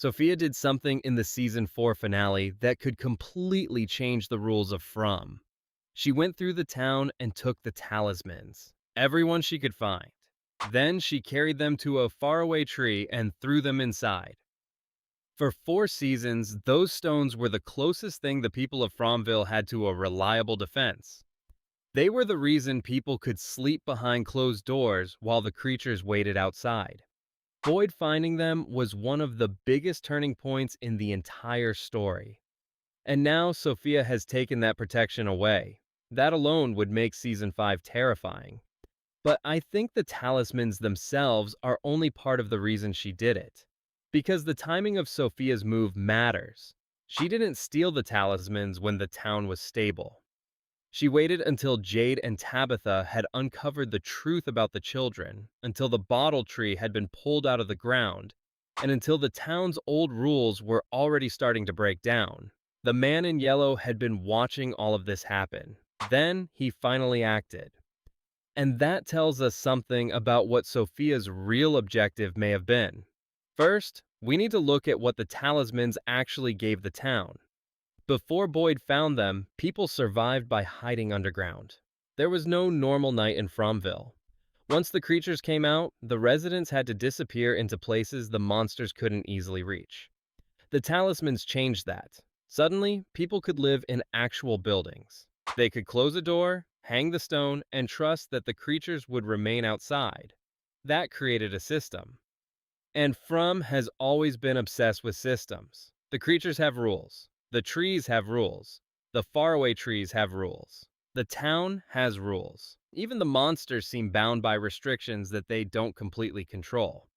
Sophia did something in the season 4 finale that could completely change the rules of From. She went through the town and took the talismans, everyone she could find. Then she carried them to a faraway tree and threw them inside. For 4 seasons, those stones were the closest thing the people of Fromville had to a reliable defense. They were the reason people could sleep behind closed doors while the creatures waited outside. Boyd finding them was one of the biggest turning points in the entire story. And now Sophia has taken that protection away. That alone would make season 5 terrifying. But I think the talismans themselves are only part of the reason she did it. Because the timing of Sophia's move matters. She didn't steal the talismans when the town was stable. She waited until Jade and Tabitha had uncovered the truth about the children, until the bottle tree had been pulled out of the ground, and until the town's old rules were already starting to break down. The man in yellow had been watching all of this happen. Then he finally acted. And that tells us something about what Sophia's real objective may have been. First, we need to look at what the talismans actually gave the town. Before Boyd found them, people survived by hiding underground. There was no normal night in Fromville. Once the creatures came out, the residents had to disappear into places the monsters couldn't easily reach. The talismans changed that. Suddenly, people could live in actual buildings. They could close a door, hang the stone, and trust that the creatures would remain outside. That created a system. And From has always been obsessed with systems. The creatures have rules. The trees have rules. The faraway trees have rules. The town has rules. Even the monsters seem bound by restrictions that they don't completely control.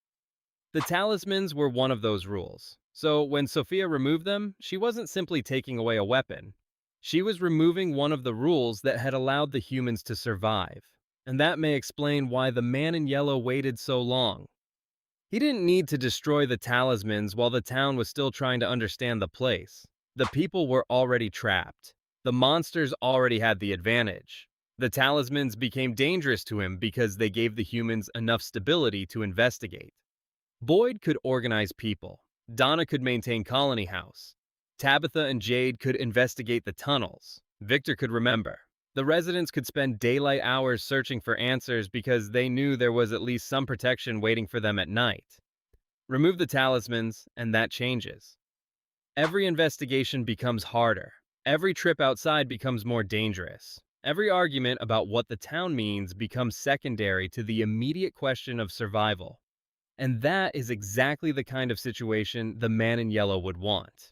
The talismans were one of those rules. So when Sophia removed them, she wasn't simply taking away a weapon. She was removing one of the rules that had allowed the humans to survive. And that may explain why the man in yellow waited so long. He didn't need to destroy the talismans while the town was still trying to understand the place. The people were already trapped. The monsters already had the advantage. The talismans became dangerous to him because they gave the humans enough stability to investigate. Boyd could organize people. Donna could maintain Colony House. Tabitha and Jade could investigate the tunnels. Victor could remember. The residents could spend daylight hours searching for answers because they knew there was at least some protection waiting for them at night. Remove the talismans, and that changes. Every investigation becomes harder. Every trip outside becomes more dangerous. Every argument about what the town means becomes secondary to the immediate question of survival. And that is exactly the kind of situation the man in yellow would want.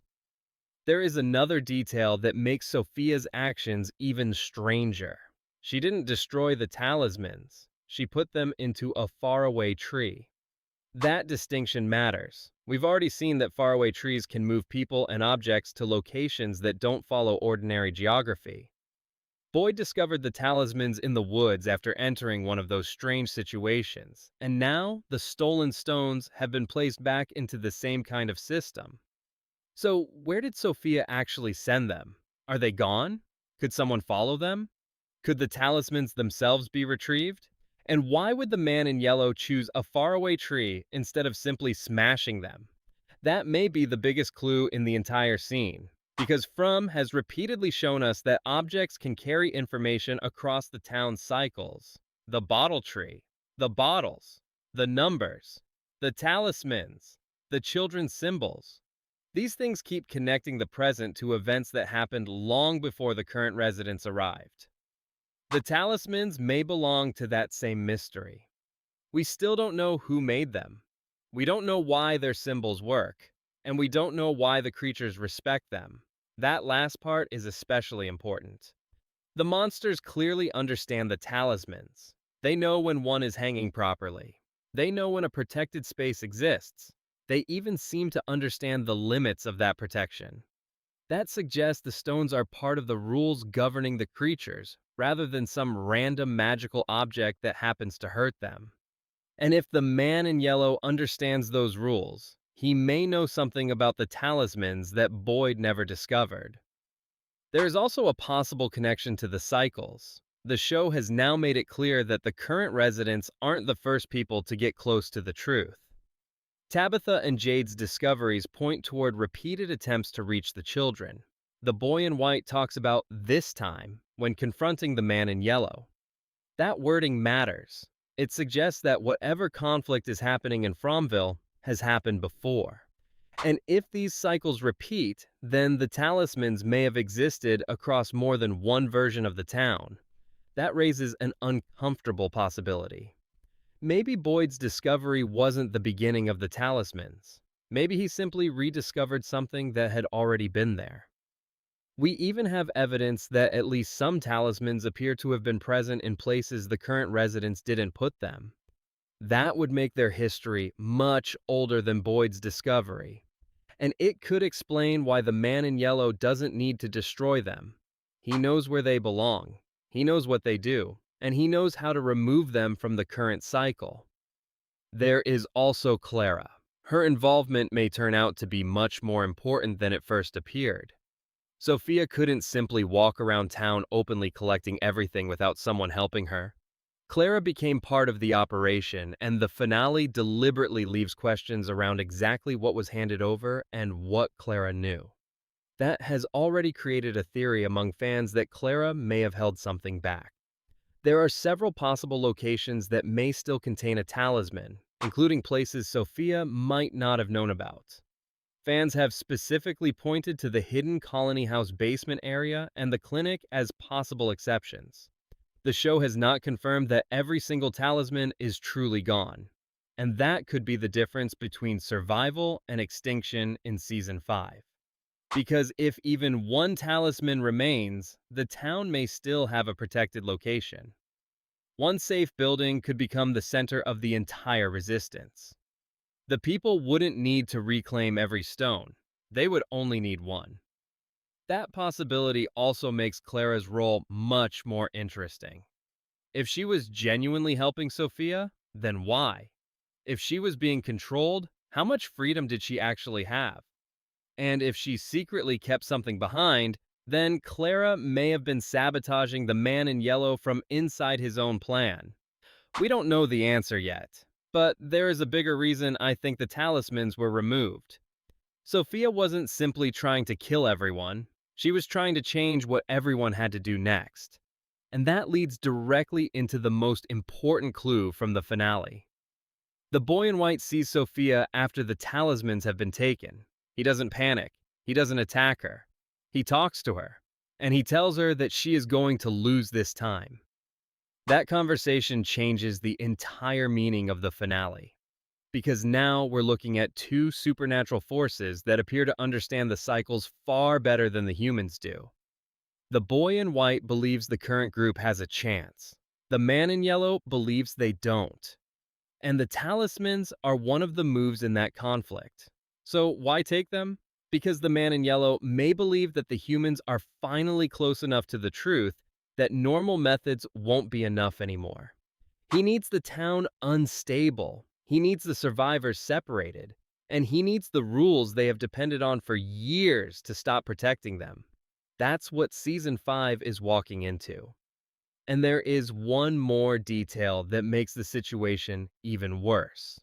There is another detail that makes Sophia's actions even stranger. She didn't destroy the talismans. She put them into a faraway tree. That distinction matters. We've already seen that faraway trees can move people and objects to locations that don't follow ordinary geography. Boyd discovered the talismans in the woods after entering one of those strange situations, and now the stolen stones have been placed back into the same kind of system. So, where did Sophia actually send them? Are they gone? Could someone follow them? Could the talismans themselves be retrieved? And why would the man in yellow choose a faraway tree instead of simply smashing them? That may be the biggest clue in the entire scene, because From has repeatedly shown us that objects can carry information across the town's cycles. The bottle tree, the bottles, the numbers, the talismans, the children's symbols. These things keep connecting the present to events that happened long before the current residents arrived. The talismans may belong to that same mystery. We still don't know who made them. We don't know why their symbols work, and we don't know why the creatures respect them. That last part is especially important. The monsters clearly understand the talismans. They know when one is hanging properly. They know when a protected space exists. They even seem to understand the limits of that protection. That suggests the stones are part of the rules governing the creatures, rather than some random magical object that happens to hurt them. And if the man in yellow understands those rules, he may know something about the talismans that Boyd never discovered. There is also a possible connection to the cycles. The show has now made it clear that the current residents aren't the first people to get close to the truth. Tabitha and Jade's discoveries point toward repeated attempts to reach the children. The boy in white talks about this time when confronting the man in yellow. That wording matters. It suggests that whatever conflict is happening in Fromville has happened before. And if these cycles repeat, then the talismans may have existed across more than one version of the town. That raises an uncomfortable possibility. Maybe Boyd's discovery wasn't the beginning of the talismans. Maybe he simply rediscovered something that had already been there. We even have evidence that at least some talismans appear to have been present in places the current residents didn't put them. That would make their history much older than Boyd's discovery. And it could explain why the man in yellow doesn't need to destroy them. He knows where they belong, he knows what they do, and he knows how to remove them from the current cycle. There is also Clara. Her involvement may turn out to be much more important than it first appeared. Sophia couldn't simply walk around town openly collecting everything without someone helping her. Clara became part of the operation, and the finale deliberately leaves questions around exactly what was handed over and what Clara knew. That has already created a theory among fans that Clara may have held something back. There are several possible locations that may still contain a talisman, including places Sophia might not have known about. Fans have specifically pointed to the hidden Colony House basement area and the clinic as possible exceptions. The show has not confirmed that every single talisman is truly gone, and that could be the difference between survival and extinction in Season 5. Because if even one talisman remains, the town may still have a protected location. One safe building could become the center of the entire resistance. The people wouldn't need to reclaim every stone, they would only need one. That possibility also makes Clara's role much more interesting. If she was genuinely helping Sophia, then why? If she was being controlled, how much freedom did she actually have? And if she secretly kept something behind, then Clara may have been sabotaging the man in yellow from inside his own plan. We don't know the answer yet, but there is a bigger reason I think the talismans were removed. Sophia wasn't simply trying to kill everyone, she was trying to change what everyone had to do next. And that leads directly into the most important clue from the finale. The boy in white sees Sophia after the talismans have been taken. He doesn't panic, he doesn't attack her. He talks to her, and he tells her that she is going to lose this time. That conversation changes the entire meaning of the finale. Because now we're looking at two supernatural forces that appear to understand the cycles far better than the humans do. The boy in white believes the current group has a chance. The man in yellow believes they don't. And the talismans are one of the moves in that conflict. So why take them? Because the man in yellow may believe that the humans are finally close enough to the truth that normal methods won't be enough anymore. He needs the town unstable. He needs the survivors separated. And he needs the rules they have depended on for years to stop protecting them. That's what Season 5 is walking into. And there is one more detail that makes the situation even worse.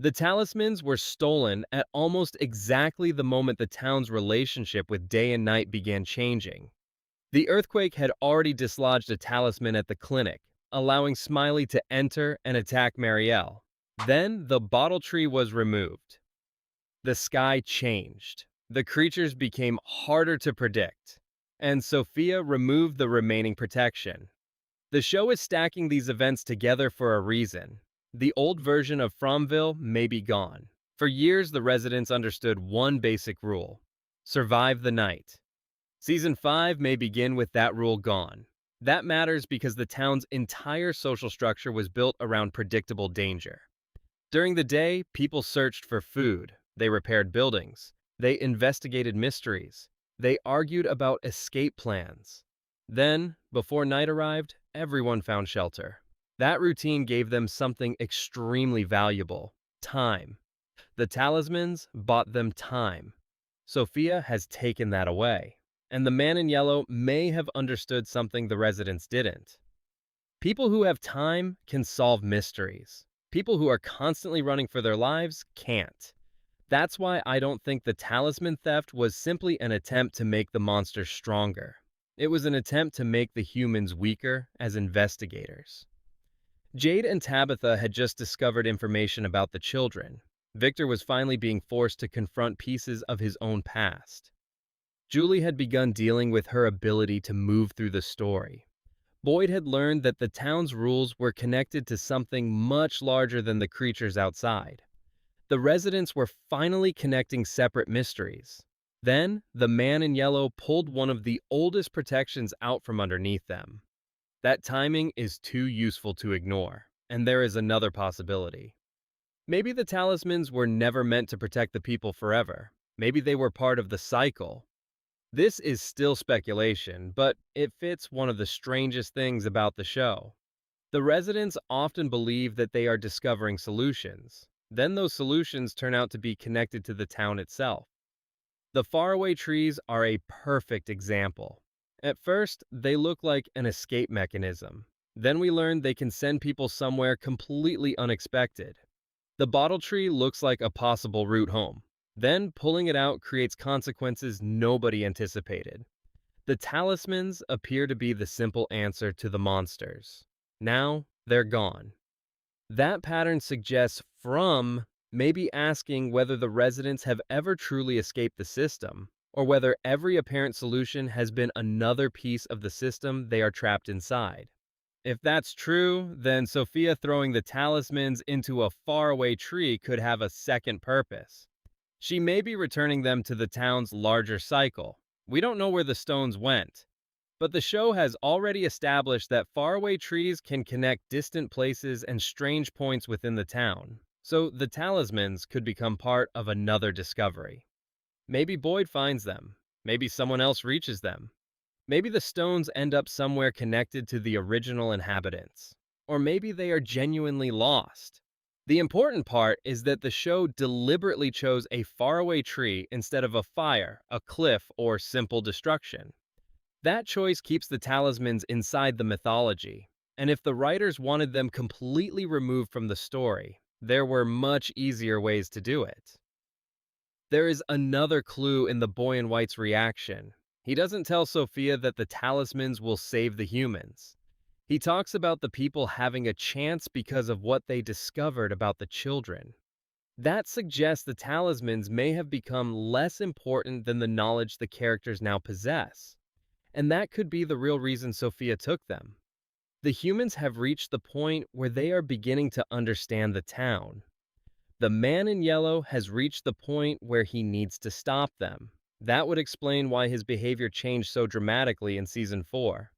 The talismans were stolen at almost exactly the moment the town's relationship with day and night began changing. The earthquake had already dislodged a talisman at the clinic, allowing Smiley to enter and attack Marielle. Then the bottle tree was removed. The sky changed. The creatures became harder to predict, and Sophia removed the remaining protection. The show is stacking these events together for a reason. The old version of Fromville may be gone. For years, the residents understood one basic rule: survive the night. Season 5 may begin with that rule gone. That matters because the town's entire social structure was built around predictable danger. During the day, people searched for food, they repaired buildings, they investigated mysteries, they argued about escape plans. Then, before night arrived, everyone found shelter. That routine gave them something extremely valuable: time. The talismans bought them time. Sophia has taken that away, and the man in yellow may have understood something the residents didn't. People who have time can solve mysteries. People who are constantly running for their lives can't. That's why I don't think the talisman theft was simply an attempt to make the monsters stronger. It was an attempt to make the humans weaker as investigators. Jade and Tabitha had just discovered information about the children. Victor was finally being forced to confront pieces of his own past. Julie had begun dealing with her ability to move through the story. Boyd had learned that the town's rules were connected to something much larger than the creatures outside. The residents were finally connecting separate mysteries. Then, the man in yellow pulled one of the oldest protections out from underneath them. That timing is too useful to ignore, and there is another possibility. Maybe the talismans were never meant to protect the people forever. Maybe they were part of the cycle. This is still speculation, but it fits one of the strangest things about the show. The residents often believe that they are discovering solutions. Then those solutions turn out to be connected to the town itself. The faraway trees are a perfect example. At first, they look like an escape mechanism. Then we learn they can send people somewhere completely unexpected. The bottle tree looks like a possible route home. Then pulling it out creates consequences nobody anticipated. The talismans appear to be the simple answer to the monsters. Now, they're gone. That pattern suggests From may be asking whether the residents have ever truly escaped the system, or whether every apparent solution has been another piece of the system they are trapped inside. If that's true, then Sophia throwing the talismans into a faraway tree could have a second purpose. She may be returning them to the town's larger cycle. We don't know where the stones went, but the show has already established that faraway trees can connect distant places and strange points within the town, so the talismans could become part of another discovery. Maybe Boyd finds them. Maybe someone else reaches them. Maybe the stones end up somewhere connected to the original inhabitants. Or maybe they are genuinely lost. The important part is that the show deliberately chose a faraway tree instead of a fire, a cliff, or simple destruction. That choice keeps the talismans inside the mythology, and if the writers wanted them completely removed from the story, there were much easier ways to do it. There is another clue in the boy in white's reaction. He doesn't tell Sophia that the talismans will save the humans. He talks about the people having a chance because of what they discovered about the children. That suggests the talismans may have become less important than the knowledge the characters now possess. And that could be the real reason Sophia took them. The humans have reached the point where they are beginning to understand the town. The man in yellow has reached the point where he needs to stop them. That would explain why his behavior changed so dramatically in season 4.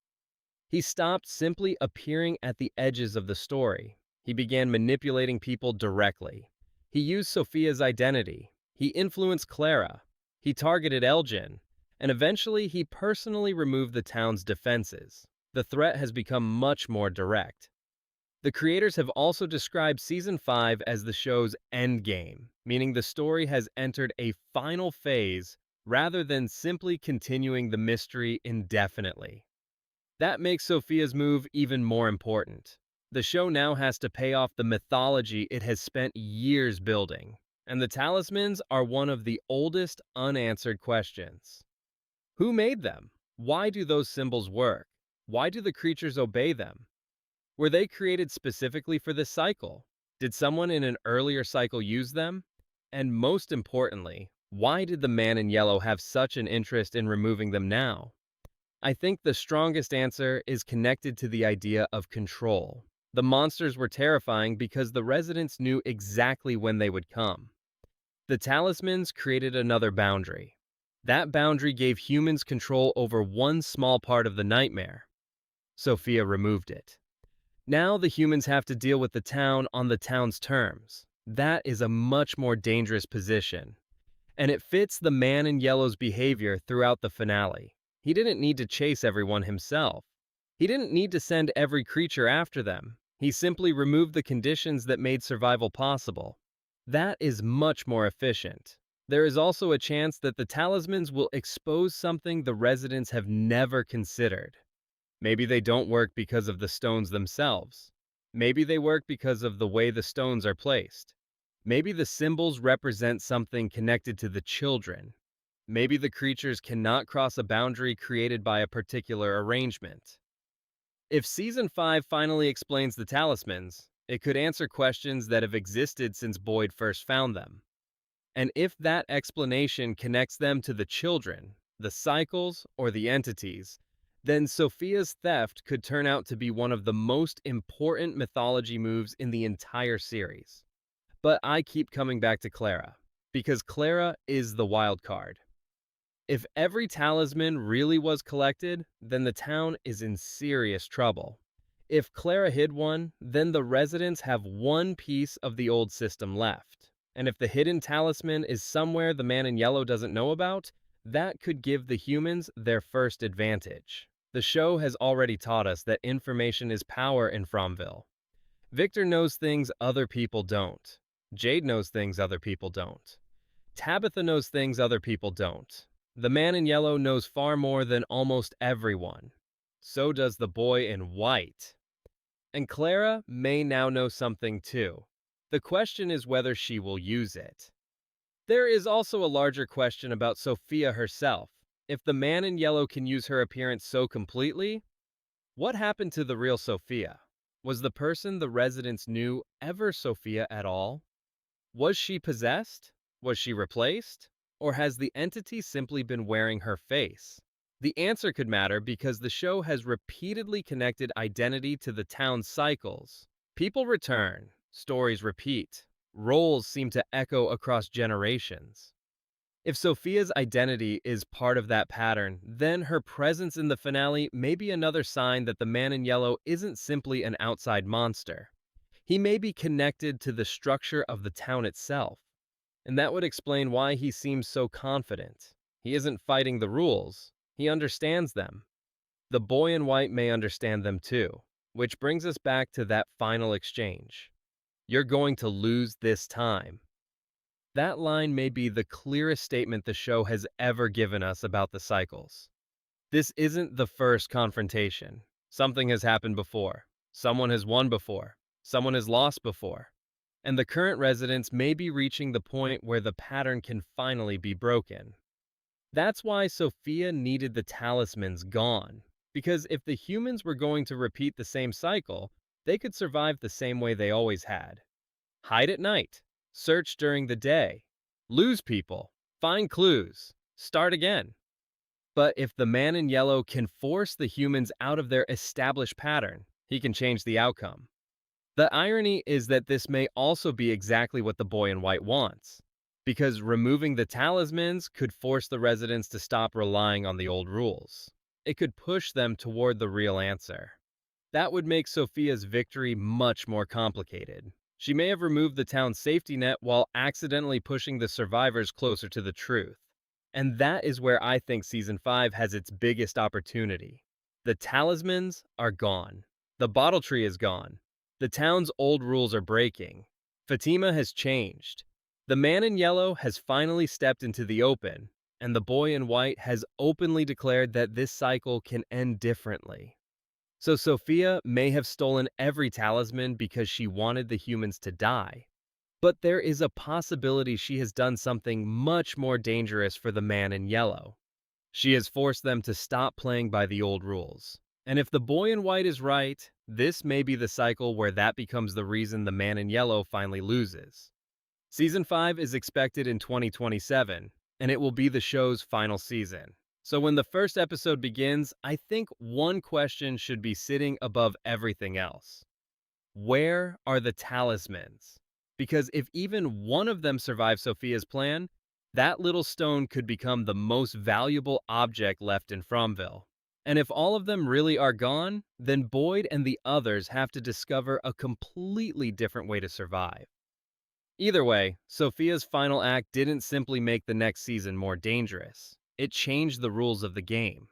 He stopped simply appearing at the edges of the story. He began manipulating people directly. He used Sophia's identity. He influenced Clara. He targeted Elgin. And eventually he personally removed the town's defenses. The threat has become much more direct. The creators have also described season 5 as the show's endgame, meaning the story has entered a final phase rather than simply continuing the mystery indefinitely. That makes Sophia's move even more important. The show now has to pay off the mythology it has spent years building, and the talismans are one of the oldest unanswered questions. Who made them? Why do those symbols work? Why do the creatures obey them? Were they created specifically for this cycle? Did someone in an earlier cycle use them? And most importantly, why did the man in yellow have such an interest in removing them now? I think the strongest answer is connected to the idea of control. The monsters were terrifying because the residents knew exactly when they would come. The talismans created another boundary. That boundary gave humans control over one small part of the nightmare. Sophia removed it. Now the humans have to deal with the town on the town's terms. That is a much more dangerous position. And it fits the man in yellow's behavior throughout the finale. He didn't need to chase everyone himself. He didn't need to send every creature after them. He simply removed the conditions that made survival possible. That is much more efficient. There is also a chance that the talismans will expose something the residents have never considered. Maybe they don't work because of the stones themselves. Maybe they work because of the way the stones are placed. Maybe the symbols represent something connected to the children. Maybe the creatures cannot cross a boundary created by a particular arrangement. If Season 5 finally explains the talismans, it could answer questions that have existed since Boyd first found them. And if that explanation connects them to the children, the cycles, or the entities, then Sophia's theft could turn out to be one of the most important mythology moves in the entire series. But I keep coming back to Clara, because Clara is the wild card. If every talisman really was collected, then the town is in serious trouble. If Clara hid one, then the residents have one piece of the old system left. And if the hidden talisman is somewhere the man in yellow doesn't know about, that could give the humans their first advantage. The show has already taught us that information is power in Fromville. Victor knows things other people don't. Jade knows things other people don't. Tabitha knows things other people don't. The man in yellow knows far more than almost everyone. So does the boy in white. And Clara may now know something too. The question is whether she will use it. There is also a larger question about Sophia herself. If the man in yellow can use her appearance so completely, what happened to the real Sophia? Was the person the residents knew ever Sophia at all? Was she possessed? Was she replaced? Or has the entity simply been wearing her face? The answer could matter because the show has repeatedly connected identity to the town's cycles. People return, stories repeat, roles seem to echo across generations. If Sophia's identity is part of that pattern, then her presence in the finale may be another sign that the man in yellow isn't simply an outside monster. He may be connected to the structure of the town itself. And that would explain why he seems so confident. He isn't fighting the rules, he understands them. The boy in white may understand them too, which brings us back to that final exchange. You're going to lose this time. That line may be the clearest statement the show has ever given us about the cycles. This isn't the first confrontation. Something has happened before. Someone has won before. Someone has lost before. And the current residents may be reaching the point where the pattern can finally be broken. That's why Sophia needed the talismans gone, because if the humans were going to repeat the same cycle, they could survive the same way they always had. Hide at night, search during the day, lose people, find clues, start again. But if the man in yellow can force the humans out of their established pattern, he can change the outcome. The irony is that this may also be exactly what the boy in white wants, because removing the talismans could force the residents to stop relying on the old rules. It could push them toward the real answer. That would make Sophia's victory much more complicated. She may have removed the town's safety net while accidentally pushing the survivors closer to the truth. And that is where I think Season 5 has its biggest opportunity. The talismans are gone. The bottle tree is gone. The town's old rules are breaking. Fatima has changed. The man in yellow has finally stepped into the open, and the boy in white has openly declared that this cycle can end differently. So Sophia may have stolen every talisman because she wanted the humans to die. But there is a possibility she has done something much more dangerous for the man in yellow. She has forced them to stop playing by the old rules. And if the boy in white is right, this may be the cycle where that becomes the reason the man in yellow finally loses. Season 5 is expected in 2027, and it will be the show's final season. So when the first episode begins, I think one question should be sitting above everything else. Where are the talismans? Because if even one of them survives Sophia's plan, that little stone could become the most valuable object left in Fromville. And if all of them really are gone, then Boyd and the others have to discover a completely different way to survive. Either way, Sophia's final act didn't simply make the next season more dangerous. It changed the rules of the game.